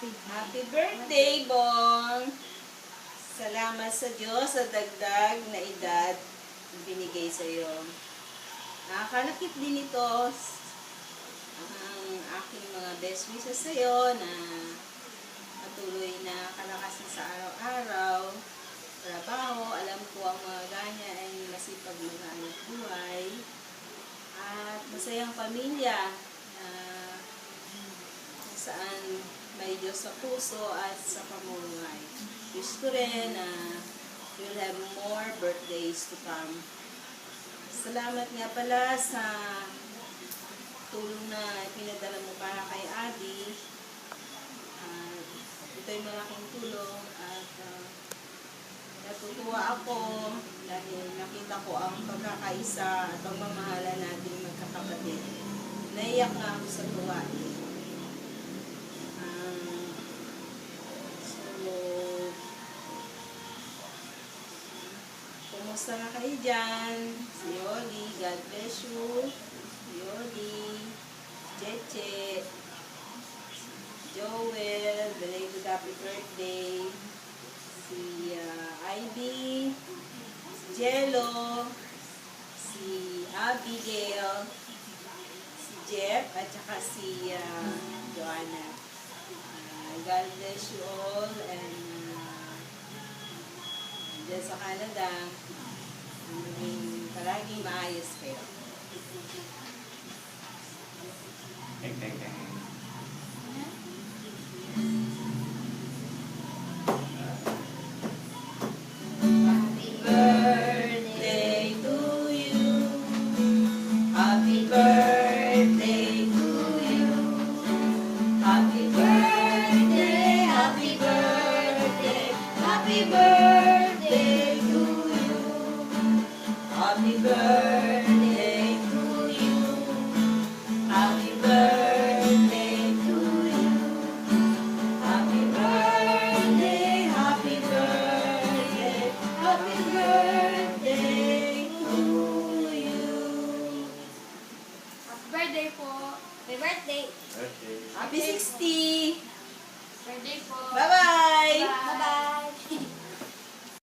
Happy birthday, Bong! Salamat sa Diyos sa dagdag na edad na binigay sa iyo. Nakakalakit din ito ang aking mga best wishes sa iyo na patuloy na kalakasan sa araw-araw. Trabaho, alam ko ang mga ganyan ay masipag maghanap buhay. At masayang pamilya na saan may Diyos sa puso at sa pamumuhay. Wish ko rin na you'll have more birthdays to come. Salamat nga pala sa tulong na pinadala mo para kay Adi. Ito'y malaking tulong at natutuwa ako dahil nakita ko ang pagkakaisa at pagmamahala natin magkakapatid. Naiyak nga ako sa tuwa. Kumusta na kayo dyan? Si Yoli, God bless you. Si Yoli, Cheche, Joel, belated happy birthday. Si Ivy, si Jello, si Abigail, si Jeff, at saka si Joanna. God bless you all and dyan sa Canada, palaging maayos kayo. Teng, teng, teng. Happy birthday to you. Happy birthday to you. Happy birthday, happy birthday, happy birthday to you. Happy birthday to you. Happy birthday to you. Happy birthday, happy birthday, happy birthday to you. Happy birthday po. Happy birthday. Birthday. Happy 60! Birthday po. Bye-bye! Bye-bye.